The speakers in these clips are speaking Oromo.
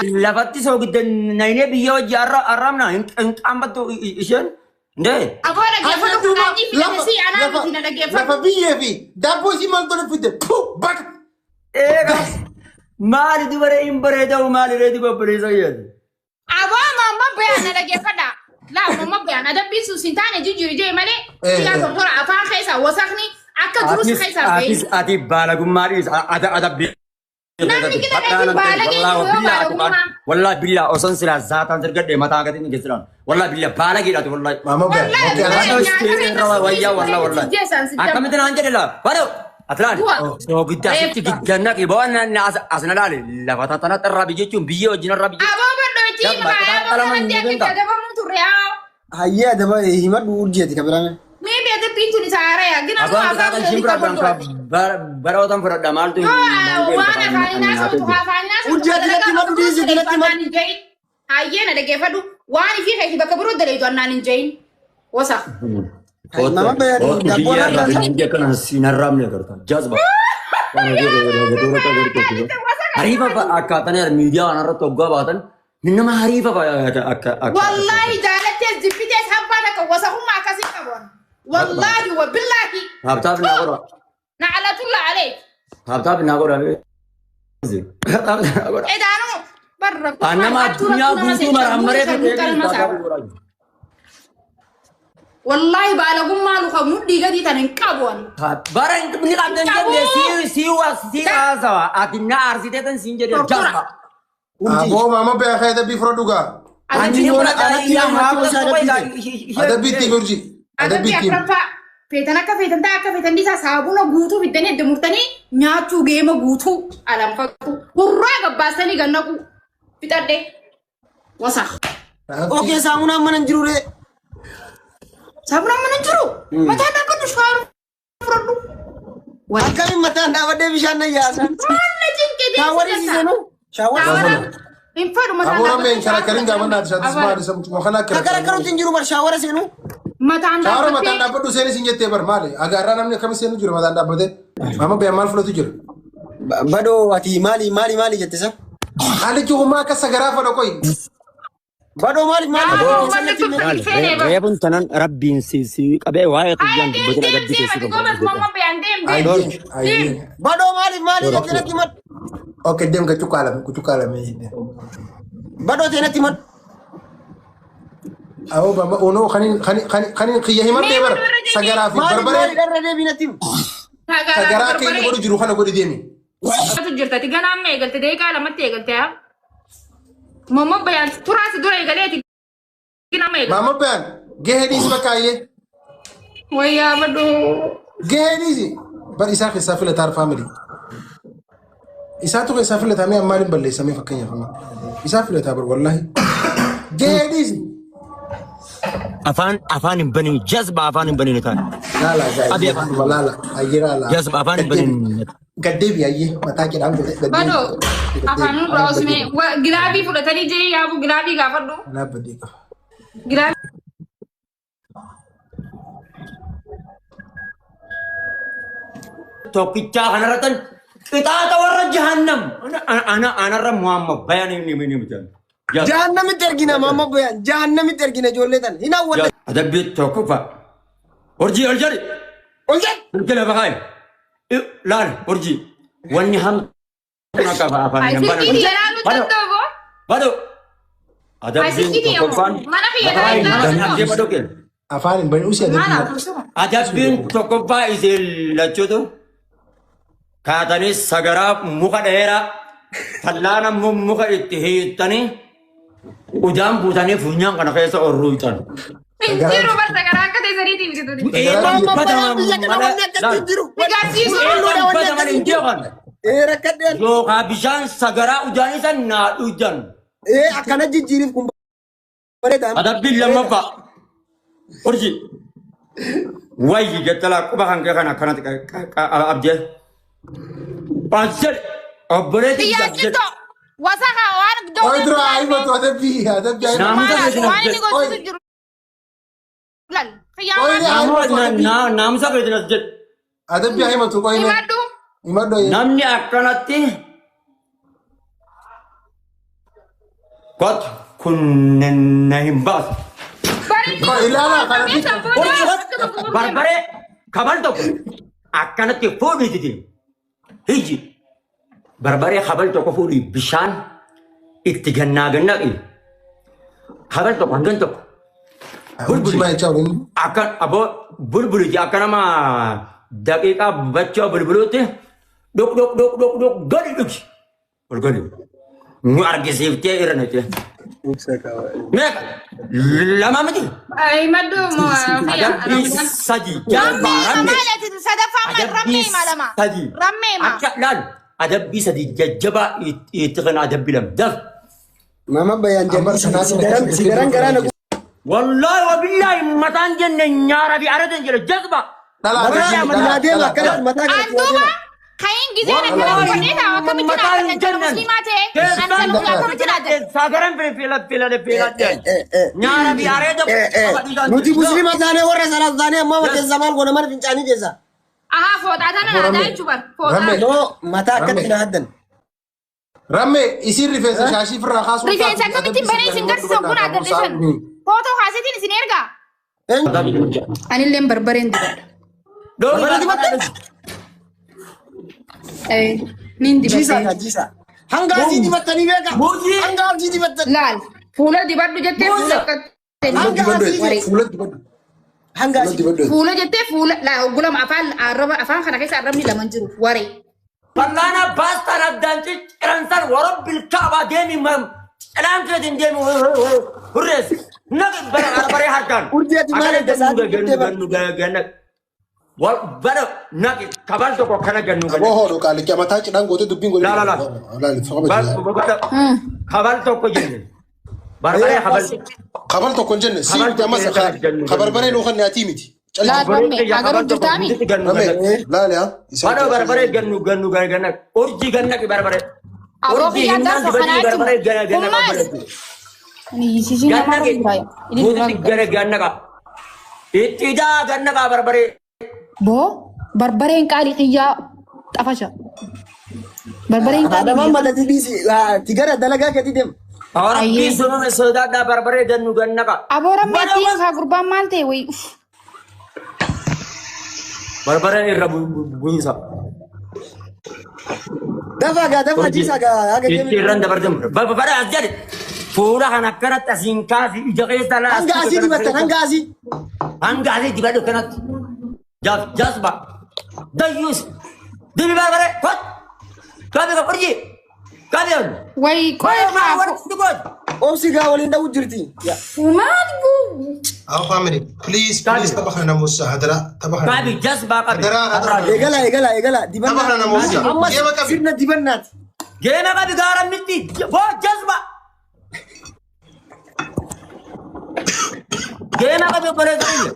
Lafatti soo giddeen naynee biyya hojii arrabna hin qaambatu isheen ndee. Aboo dhaggeeffatu kaanii filatasi anaa miti na dhaggeeffatu. Lafa biyyee fi daabboo isii maal godhe fidde bakka. Eegas maali dubaree hin bareedamu maali reeti babbareessa jedhu. Aboo mamma bayaan na dhaggeeffadha. Laa mamma bayaan adabbii suusin taane jijjiiru jee malee. Silaa tokkora afaan keessaa wasakni akka durus keessaa bahe. Ati baalagummaadhiis adabbii. Namni kita dhaggeeffatu baalagee yoo baalagummaa. Wallahi billah osan sila zaataan sirgadhee mataa gadi ni geessiran. Wallahi billah baalageedhaati wallahi. Mama bayaan. Wallahi. Akkamitti naan jedhe laa. Badoo. Atlaan. Soo giddaa sitti giddanna qiboon asna laale lafa taatana xarraa biyyechuun biyyee wajjin irraa biyye. Aboo badootiin baay'ee wanti akka adabamu turre haa. Hayyee adaba himadhu urjeeti kabirame. Mee beete pintuun isaa haaraya gina Abaan kutaakan shimbira barootan fudhadha maaltu waan afaanii naasuutu afaanii naasuutu urjeeti natti himadhu dhiisi natti himadhu. Hayyee na dhaggeeffadhu waan ifii keeti bakka biroo daleetu annaan hin jehin. Wasa. Mama bayaan daabboo irraa biyya kana sinarraamne agarta jazba. Hariifa akkaataan miidiyaa waan irratti hoggaa baatan nama hariifa akka. Wallahi jaalattees jibbitees habbaan akka wasa humna akkasii qabuun. Wallahi wa billahi. Habtaaf naa godha. Na'alatulla alee. Habtaaf naa godha. Edaanu barra. Nama addunyaa guutuu marammaree wallahi baalagummaa luka mudhii gadii tan hin qabuun. Bara ni qabdan jenne si haasawa ati na aarsiteetan siin jedhe jazba. Aboo mama bayaan kayata bifro dhugaa. Anji yoona Adabbiitti urji. Adabbiitti. Feetan akka feetan ta'a akka feetan dhiisaa saabuna guutuu fiddanii edda murtanii nyaachuu geema guutuu alamfatu. Hurraa gabbaasanii gannaqu fixadhe. Wasa. Okee saamunaan mana hin jirure. Saamunaan mana hin jiru. Mataan dhaabbadhu shawaaru fudhadhu. Akkamiin mataan dhaabadhee bishaan na yaasan. Maanna jinqee Shaawarii siisenu. Shaawarii. hin fadhu mataan Aboo rameen karakkarin gaafa naati shaatti simaadhi samtu kana karakkaruutti hin jiru bar shaawara seenu. mataan shaawara mataan dhaabbadhu seenis hin jettee bar maali agaarraa namni akkamitti seenu jiru mataan dhaabbate mama biyya maal fudhatu jira. Badoo ati maali jettisa. Haalichi hummaa akka sagaraa fadha qoyi. Badoo maali. Reebun tanan rabbiin si qabee waa'ee xiyyan dubbatan agaddi keessi Badoo maali jettinatti mad. Oke dem ka cukalame. Badoo teenatti mad. Awo bamba ono kanin khiyya himadde bar sagaraa fi barbare Darra deebinatti. sagaraa keenya godhu jiru kana godhi deemi. tu jirta tiga nama egalte dai kala mate egalte ya mama bayan turasi dura egaleti nama egalte Mama bayan gehedis bakaye waya bado gehedis bar isa khisa fil tar family isa to khisa fil tamia malin balle sami fakanya fama isa fil tar wallahi gehedis afaan hin banin jazba afaan hin banin kan la abi afaan walala ayira la jazba afaan hin banin gaddebi ayye mata ki dan bado afanu rosme gilabi fudatani je ya bu gilabi ga faddo na badi ka gilabi tokkicha kanarratan qixaata warra jahannam ana ra muhammad bayan ni mutan Jahannami tergina mama bayan jahannami tergina jolletan hina wala. adabbi tokkofa orji aljari kila bahay lan orji wani ham naka afaan ai hin siki ya lu tandogo bado adabbi tokkofa mana fi ya bado ke afaan bani usi mana adabbiin tokkoffaa isin lachuutu kaatanii sagaraa muka dheeraa tallaana muka itti hiittanii udaan buutanii funyaan kana keessa orruutan. Injiru basta garaka te sariti gitu di. Rakkadeen. Yookaan bishaan sagaraa udaanii san naa dhujan. Akkana jijjiiriif kun bareedan. Adabbiin lammaffaa. Orji. Wayyi jettalaa quba kan kee kana akkanatti abjee. Baajjel obboleetti Iya cito. Wasaka wan do. Oidra aiba to adabbi Naamusa Wan ini go jiru. Lan. naamusa keetinas jedhe. adabbi aiba to qoyne Imadu. imado Namni akkanatti Kot kun himbas. Barbare kabal tokko akkanatti fuudhiti. Hiji. Barbare kabal tokko fuudhi bishaan itti gannaqi. Kabal tokko hangan tokko. Akan abo bulbuli akan nama daqiiqaa bachoo bulbuluutti dok gadi dhugi. Gadi. Nu argisiiftee irranete. Meeqa lama miti. Ay maddu Adabbii sadi. Sadi. Akka laal adabbii sadi jajjabaa itti kan adabbii lama daf. Mama bayan jabar sidaran garana. Wallahi wa billahi mataan jenne nyaara fi aradan jira jazba. Kain gizee na kana wani ta wa kamiti na kan muslima te an kan kamiti na te sagaran pela nyaara fi arada Nuti muslima tane warra salat tane amma wate zaman gona mar fincani jeza. aha foda tana na da chubar foda No mata akkatina haddan. Ramme isir rifeensa shaashii firraa kaasuu rifeensa kamiti bane isin garsiisan kun adda dhisan foto haasetiin isin erga anilleen barbareen dibadha nin dibadha Jisa. Hanga asii dibattanii beeka. Hanga asii dibattan. laal fuula dibadhu jettee fuula Hanga asii. fuula jettee fuula laa oggulama afaan kana keessa arrabni laman jiru waree Fallana basta nabdanci ciransan warabbil kaaba deemi mam ciran kedin deemi hurres nagi bare harkan Urjiyati malee gasaa gannu ganna wal bara nagi kabal to ko kana gannu ganna Aboo hoodho qaalicha mataa cidhaan gootee dubbiin godhe. La. Kabal to ko jenne barbare Kabal tokko hin jenne siif ammas kabarbaree lookan nyaatii miti. laal ramme agaruu jirtaami Laale haa. Bado barbare gannu ganna urji ganna ki barbare Aboo kiyyaa gaafa kanaatti humnaas ani yisisin namaa Gana ganna ka itti daa ganna ka barbare boo barbareen qaalii kiyyaa xafasha barbareen Ada qaalii mama tadi bisi tigara dalaga ke tidem. Rabbi sunuma sodaadhaa barbare gannu ganna ka aboo rammeetti haa gurbaan maal ta'e wayi barbare irra buisa Dafa jisa ga aga itti irran dabartam barbare as jedhe fuula kan akkanatti asiin kaasi ija keessa laa hanga asii dibattan hanga asii. hanga asii dibadhu kanatti jasba dayyus dibi barbare kot kabi ka furji kabi on wayi qoy maafu Obsi ga walin dawu jirti. Ya. maal buu Our family, please tabaxna na Musa hadra tabaxna. kabi jasba kabi Hadra. Egala dibanna. Tabaxna na Musa. Amma Yema kabi. sirna dibannat. geena kabi gaara mitti bo jasba geena kabi kore kabi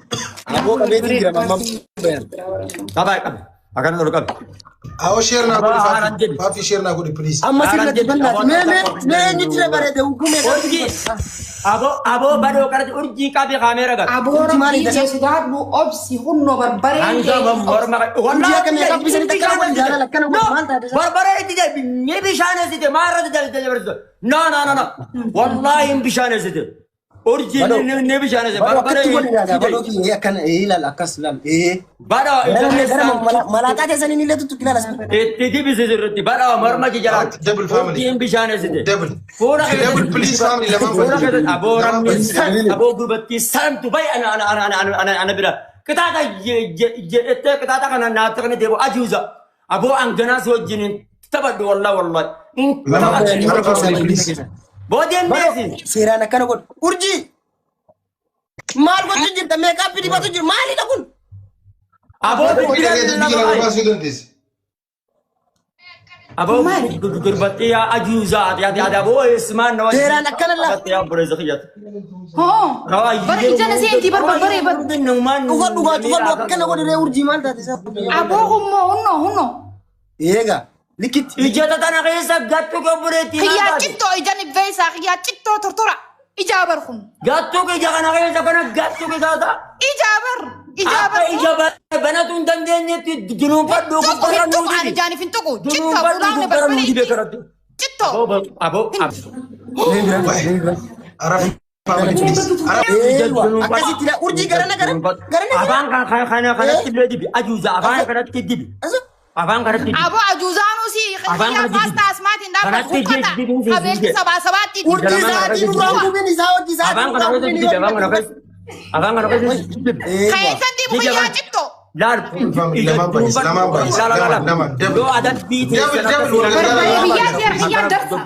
Abo kabeti gira mama bayan. kabi akan dulu kabi Our share na Haran gudi. jadi. Fafi share na gudi please. Amma sirna Aran jadi. dibannat. Me nyitire bare de hukume. urji abo bado karati urji kabi kamera kabi aboo rammeetti jechuudhaadhu obsi hunno barbareen hanga morma Urjia kan ya kabisa ni takkan wal jala kan wal manta de. barbare itti je ni bishane site mara de barso no wallahi bishane site urji ni bishane site barbare Bado ki ya kan ilal akas lam. bado Malata de sani ni letu tukila las. itti dibi sirti bado morma ji jala Double family. urji bishane site Double. Fora Double please family lama Fora family. abo ramni abo gurbatti santu bay ana bira kitata je ette kitata kana na takani debo ajuza abo angana sojinin tabaddu wallahi Lama family please. bodem besi Sira na kana god. Urji. Mal go jirta me ka pidi batu jir mali da kun. abo abo gurbatti ya ajuza ya abo isman no Sira na kana la. ya bure zakiyat hoo bara ijana seenti barbaree bar Duga kana god re urji mal da sa. aboo hunno Ega. Likit. ijata tana kaysa gattu ko bureti kiyyaa cittoo ijaan ibbeessaa kiyyaa cittoo tortora ijaa bar kun gattu ko jagana kaysa kana gattu ko dada ijaa bar ijaba banatun dandenyeti dunum faddu ko Tuku ani jaani fin tuku cittoo fuudhaan barbaree cittoo abo Arab family. Arab. Akkasitti dha urjii garana Afaan kanatti illee dibi ajuuza afaan kanatti dibi. Afaan kanatti dibi. Abo ajuuzaanuu si xiyyaan paastaa asmaatiin Kanatti dhaabatu qabeetti sabaa sabaatti urjii isaatii duraan gubin isaa hojii isaa Afaan kana keessatti dibi afaan kana keessatti dibi. keessan dibu biyyaa citto. Laal Yoo adabbii biyyaa darsa.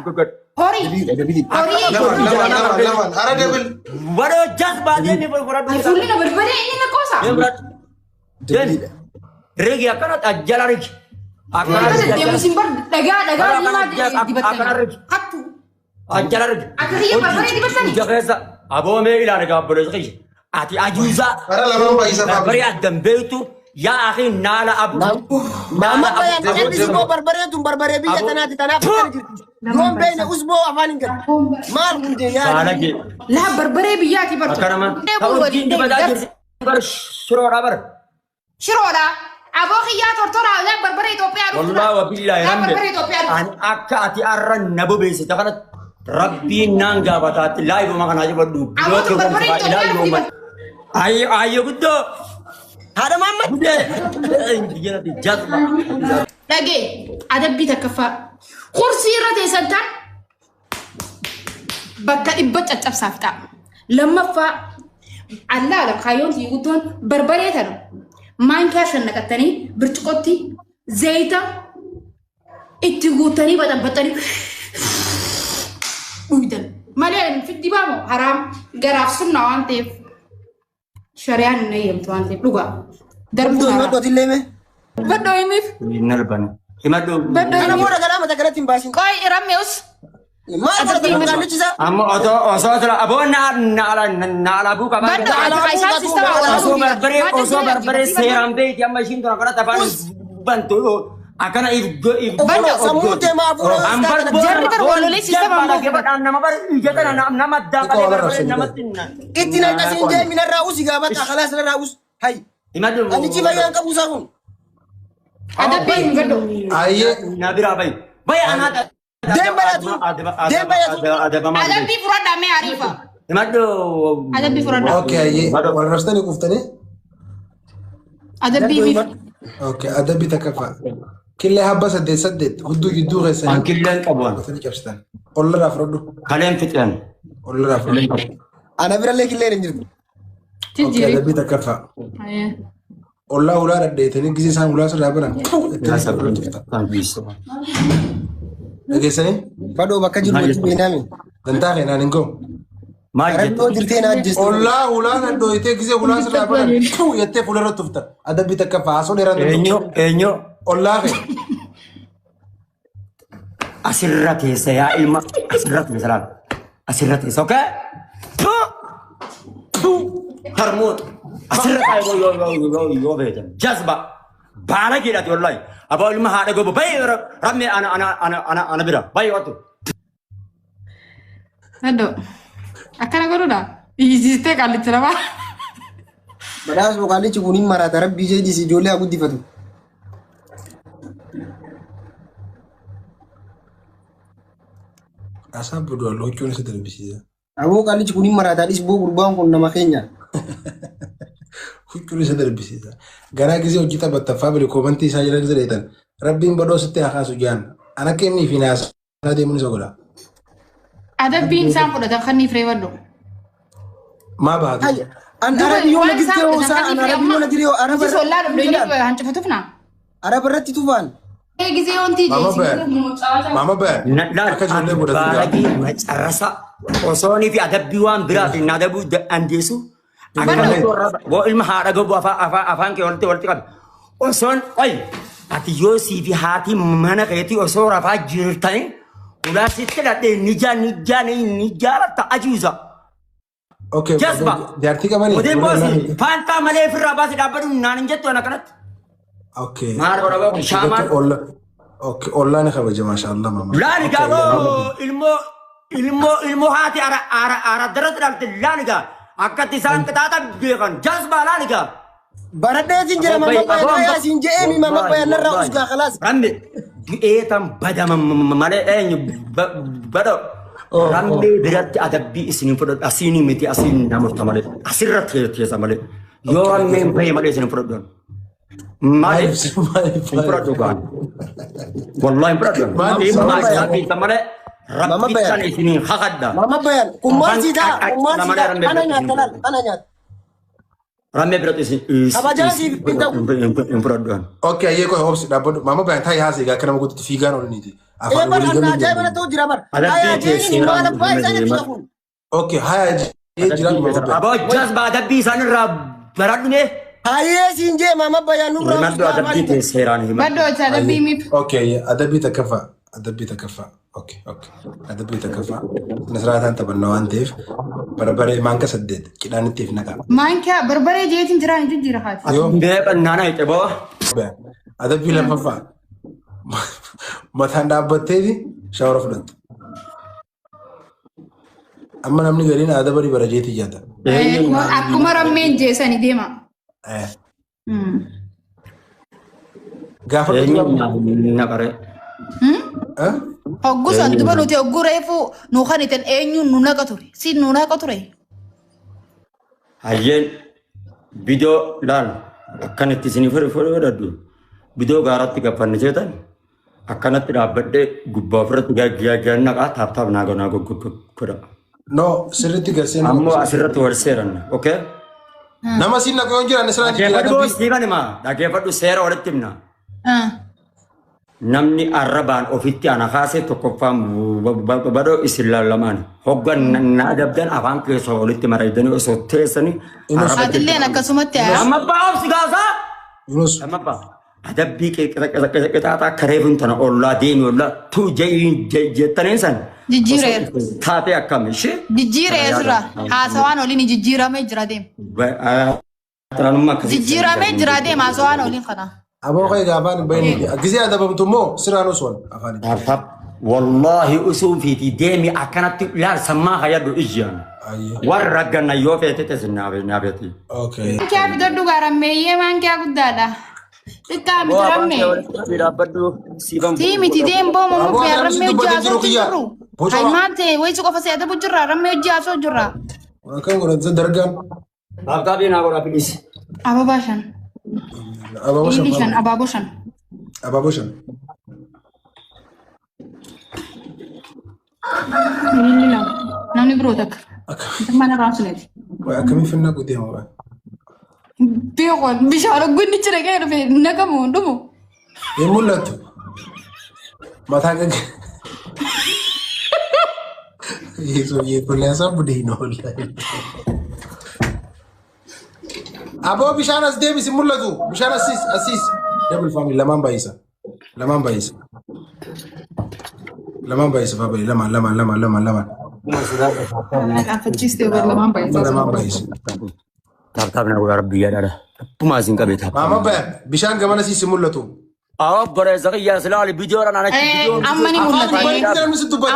Horii. Laman. Ara debil. Waroo jas baadiyyaa ni fudhadhu. Fuulli na balbalee inni na qoosa. Rigi akkanatti ajjala rigi. Akkana deemuusin bar dhagaa nimaa Akkana rigi. hattu. Ajjala rigi. Akka kiyya barbaree dibatanii. Ija keessa aboomee ilaali gaabboleessa qiyya. Ati ajuuzaa. Ara laman baay'isa Barbaree addan beektu yaa akhi naala abu. Mama bayan ebi usbo barbare biyya tanaati tanaaf kan jirti. Yoon beene usbo afaan hin galu. Maal hundee yaa. Saalage. Laa barbaree biyyaati bar. Akkanama. Ta'u diin dibataa jirti. Bar shiroodha bar. Shiroodha. Aboo kiyyaa tortoraa laa barbaree Itoophiyaa dhufu. Wallahi wa billahi Laa ramde. barbaree Itoophiyaa dhufu. Ani akka ati arra na bobeessite kanatti rabbiin naan gaafataatti laayibuma kanaa jibadhu. Aboo barbaree Itoophiyaa dhufu. Ayyo guddoo. Haadha Muhammad. Biyyatti jazba. Dhagee adabbii takkaffaa. Kursii irra teessan ta'an bakka dhibba caccabsaaf ta'a. Lammaffaa allaala kaayyoon tii guddoon barbaree tana maankaa shan naqattanii birciqotti zayita itti guutanii baxabbaxanii dhugdan. Malee fiddi baamu haraam garaaf sunna waan ta'eef shari'aan hin eeyyamtu waan ta'eef dhugaa. Darbuu Himadhu ati illee mee? Baddoo himiif. Nalbana. Himadhu. Kana booda galaa mata galatti hin baasin. Qoy rammeus. Maal godhata maqaanichi isaa? Amma osoo jira aboo naala buu qabaa. Baddoo alaaqaa isaa sistema Osoo barbaree seeraan beekti amma ishiin tura kadhata afaan bantu akkana Baddoo sammuu deemaa fuula Jarri kan walolee sistema nama bar ijatana nama addaa qalee barbaree namatti itti na qasiin jee minarraa usi gaafata khalaas narraa us hay. himadhu. Ani ci bayyaan qabu isaa kun. adabbiin baddoo. Ayyee. Na biraa bayi. Bayi anaata. Adabbii fudhadhaa mee ariifa. Himadhu. Adabbii fudhadhaa. Okay, ayyee. Wal raftanii kuftanii? Adabbii miif. Okay, adabbii takkaffaa. Killee habba saddeet hudduu gidduu keessanii. Ankilleen qabuun. Kuftanii cabsitan. Ollarraa fudhadhu. Kaleen fixan. Ollarraa fudhadhu. Ana birallee killeen hin jirtu. Okay, adabbii takkaffaa. Ollaa ulaa dhadheetanii gisee isaan ulaa sirraa baran. Dhageessanii? Badoo bakka jiru wajji beenaami. Dantaa keenaan hin gahu. Maal Rabboo jirtee na ajjeestu. Ollaa ulaa dhadhooyitee gisee ulaa sirraa baran. Jettee fuuldura tufta. Adabbii takkaffaa haasoo dheeraan eenyu ollaa kee. asirra teessa yaa ilma asirra teessa laal asirra teessa okay harmoot asirra taa'ee yoo beekan jazba baala jedhati wallahi abaa ilma haadha gobo bayi ramme ana bira bayi wattu. Baddoo akkana godhuudha. Iyyisiistee qallichi namaa. Badhaas boqaallichi kun hin maraata rabbii ishee dhiisi ijoollee haa guddifatu. Asaan buduu aloochuun isa darbisiisa. Aboo qaallichi kun hin maraata dhiis boo gurbaan kun nama keenya. Huccuun isa darbisiisa. Garaa gisee hojii taphattaffaa bili koomantii isaa jala gisee dheetan. Rabbiin badoo sitti hakaasu jaan. Ana kennii fi naasaa deemuun isa godha. Adabbiin isaan fudhatan kan ni firee baddoo. Maa baatu? An arabi yoo lagistee hoosaa an arabi yoo lagiree araba Isi sollaa dhabdee hancifatuuf naa. araba irratti tufaan. Gisee wanti Mama ba'e. Akka ijoollee godhatu jaa. Baalagi macarrasa osoonii fi adabbii waan biraatiin na adabuu dandeessu. Boo ilma haadha gobu afaan kee walitti qabe. Osoon qoy ati yoo sii fi haati mana keetii osoo rafaa jirtanii ulaa sitti dhadhee ni jaalatta ajuuza. Okay. Jazba. Jaartii qabanii. Odeen boosi faantaa malee firraa baasi dhaabbatu naan hin jettu ana kanatti. Okay. Maal godha babu shaamaan. Okay. Ollaan kabaja maashaallah mama. Laani gaaboo ilmoo haati ara darratti dhalte laani gaa akkatti isaan qixaaxa beekan jazbaa laani gaa. Baradheetiin jira mama bayan ayaasiin je'eemi mama bayan narraa usgaa khalaas. Rambe du'eetan badama malee eenyu badoo Rambe biratti adabbii isin fudhadhu asiin miti asiin namurta malee asirratti teessa malee yoo rammee hin fayyee malee isin fudhadhu. Maaliif hin fudhadhu gaan? Wallahi hin fudhadhu. Maaliif rabbii malee rabbi san isin hakadda. Mama bayan, kumar sida, ana nyat. Rammee biratti isin Kabaja si pinta. hin fudhadhu. Okay, ayyee koo hobsi dhaabbadhu. Mama bayan taa'ee haasee gaa kana maguutti fiigaan oolaniiti. Eh bar anna jai mana tu jirabar. Aya jeni mana bai sana tu. Okay, haya jiran mama bayan. Aboo jas adabbii isaan irraa baradhu mee? Aya sinje mama bayan nurra. Himadhu adabbii teesseeraan himadhu. Badoo adabbii mif. Okay, adabbii takkaffaa. Adabbii takkaffaa. Okay. Adabbii takkaffaa. Nasraataan taphanna waan ta'eef barbaree maanka 8 cidhaan ittiif naqa. Maankaa barbaree jeetiin jiraan jijjiira haati. Yoo Beekan naana hixe boo. adabbii lammaffaa. Mataan dhaabbatteeti shaawara fudhattu. Amma namni galiin adabbii barajeetii jaata. Akkuma rammeen jeesanii deema. Gaafa Naqare. Hoggusan duba nuti hogguu reefu nu kan itin eenyuun nu naqa ture. Si nu naqa ture. Hayyeen bidoo laal akkanatti isinii fudhadhu. Bidoo gaaratti gaffanne jeetan akkanatti dhaabbadhee gubbaa ofirratti gaggeessan naqaa taaptaap naa godha. No, sirriitti garseen. Ammoo asirratti wal seeran. Okay? Nama siin naqaa yoo jiran isirraa Dhaggeeffadhu Siiban himaa. Dhaggeeffadhu seera walitti himna. Namni arrabaan ofitti ana kaasee tokkoffaan badoo isin lallamaan hoggan na adabdan afaan keessa walitti maraydanii osoo teessanii. Atilleen akkasumatti haa. Lammaffaa obsi gaasaa. Yunus. Lammaffaa adabbii qixaaxaa akka reefuun tana ollaa deemi ollaa tuu jettaniin san. Jijjiireera. Taatee akkami ishee. Jijjiireera. Haasawaan oliin jijjiiramee jira deema. Jijjiiramee jira deema haasawaan oliin kana. Aboo kee gaafaan bayin gisee adabamtu immoo siraan osoo afaan. Taaptaap wallahi usuun fiitii deemi akkanatti laal sammaa hayadhu ijjaan. Warra ganna yoo feete teessin naabeeti. Okay. Maankiyaa bitadhu garammeeyyee maankiyaa guddaadha. Xiqqaa bitarammee. Tiimiti deemboo mamu fee rammee hojii haasoo jirru. Hayimaate wayisi qofa seeta bujjirra rammee hojii haasoo jirra. Akkan godhatsa dargaan. Taaptaabii naa godha bilis. Ababaa shan. Abaaboo shan. Shan abaaboo shan. Abaaboo shan. Inni lama. Namni biroo takka. Mana raasuleeti. Akkamii finna guutee moo? Beekon bishaan gunni cire kee dhufe naqamu hundumu. Hin mul'attu. Mataa gagge. Yeesoo yeekolee asaa budee hin oolle. Aboo bishaan as deebisi mul'atu. Bishaan asiis. Double family lamaan baay'isa. Lamaan baay'isa. Lamaan baay'isa baabee lamaan. Affachiistee bar lamaan baay'isa. Lamaan baay'isa. Taaptaap naa godha rabbi yaadara. Pumaa isin qabee taaptaap. Maama bayan bishaan gamana siis mul'atu. Awwa gore zakiyyaa silaali bidiyoodhaan ana bidiyoon. Amma ni mul'ata.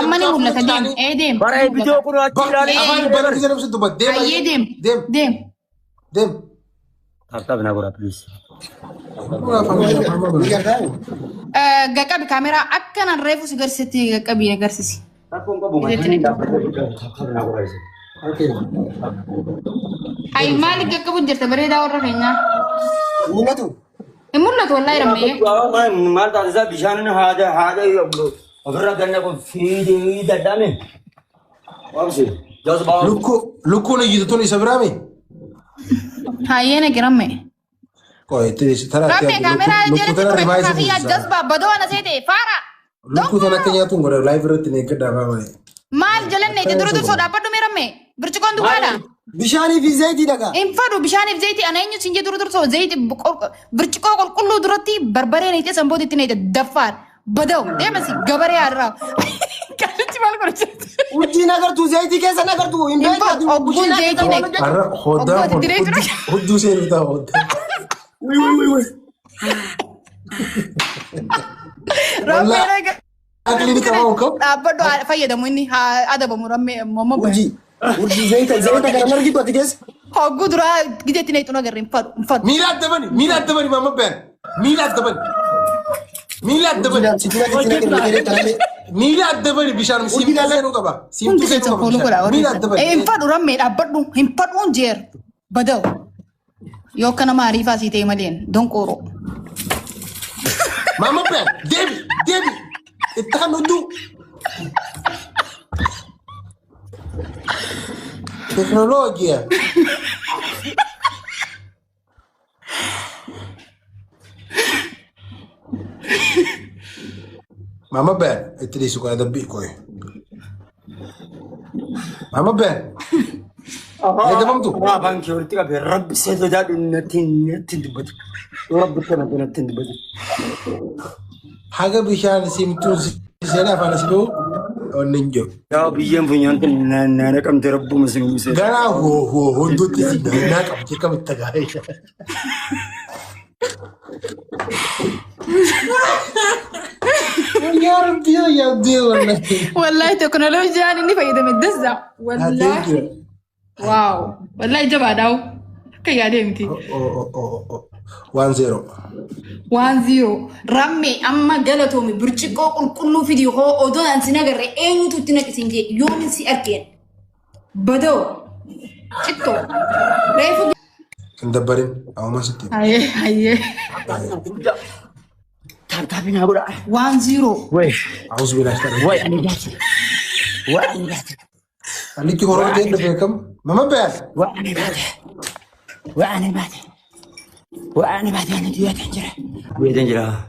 Amma ni mul'ata deem. Deem. Bara bidiyoo kun achi ilaali. Afaan bayan bisa namsi dubbat deem. Ayyee deem. Deem. Deem. Taaptaap naa godha please. Gaqqabi kaameraa akkanaan reefu si garsiisti gaqqabii agarsiisi. Rakkoon qabu malee taaptaap naa godha. Ay maali gaqqabu jirta bareedaa warra keenyaa. Mul'atu. Hin mul'atu wallahi rammee. Maal taasisaa bishaan haada ofirra ganna kun fiidee dadhame. Waamsi. Jos baawwan. Lukkuun iyyituun isa biraami. Hayyee nagiramme. Qo'eetti taraa Rammee kaameraa jedhatti ture kafiyyaa jasba badoo ana seete faara. Lukkuu tan akka nyaatuun godha laayif irratti ni eeggadhaa baamale. Maal jalanne itti dura dursoo dhaabbadhu mee rammee. Bircikoon duwwaadha. Bishaanii fi zayitii dhagaa. Hin fadhu bishaaniif zayitii ana eenyu siin jedhu dursoo zayitii bircikoo qulqulluu duratti barbaree neetee sanbooti itti neete daffaan badoo deemasi gabaree haadhaa. Kallichi maal godha Urjiin agartuu zayitii keessa agartuu. Hin beekatu. Ogguun zayitii neete. Har'a hoddaan kun hudduu seenuu ta'a hoddaa. Rammee naga. Akli ni qabamu kam? Dhaabbadhu fayyadamu inni haa adabamu rammee mamma Urjii. Urjii zayita kana margi qotti keessa. Hogguu duraa gideetti neetu nagarre hin fadhu. Miila addabani maama bayan. Miila addabani. Sitti naqee Miila adda bari bishaan simtuu seenuu qaba. Simtuu seenuu qaba bishaan. Miila adda bari. Hin fadhu rammee dhaabbadhu hin fadhuun jeer bada'u. Yoo kana maariifaa sii ta'e maleen donqooroo. Mama Ben, Debbie, itti kan nutu. Teknologia. Mama Ben, itti di suka dabbi ko eh. Mama Ben. Ya dabam tu. Abang kiyorti kabe Rabbi sedo jadi natin dibati. Rabbi kana natin dibati. Haga bishaan simtuu seenaa afaan asii bahu onninjo. Yaa biyyeen funyaantin nana kamte Rabbu muslimu se. Garaa hoo hunduutti si naa qabte kamitti gaa'ee. يا ربي يا ربي والله تكنولوجيا اني فايده من دزا والله واو والله جبا داو كيا ديمتي 1-0 رمي اما غلطومي برچقو قلقلو فيديو هو اودون انسي نغر اينو تتنك سينجي يوم سي اركين بدو چتو ريفو ندبرين او ما ستي هاي تابين هقول 1-0 وي اعوذ بالله وي انا جاتي عليك هو جاي بكم ماما بس وانا بعد انا ديت انجرا ويد انجرا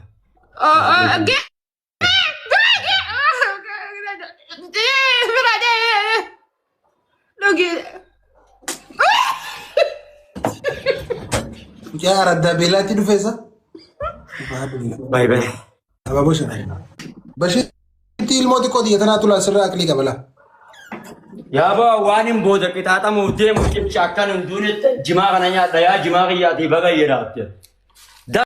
يا رد بلاتي دفيسه باي باي ابا بش انتي الموت كودي تناتو لا سر اكلي قبل يا با وانم بودا كتاتا مودي مكيب شاكان دونت جما غنيا ديا جما غياتي بغا يرات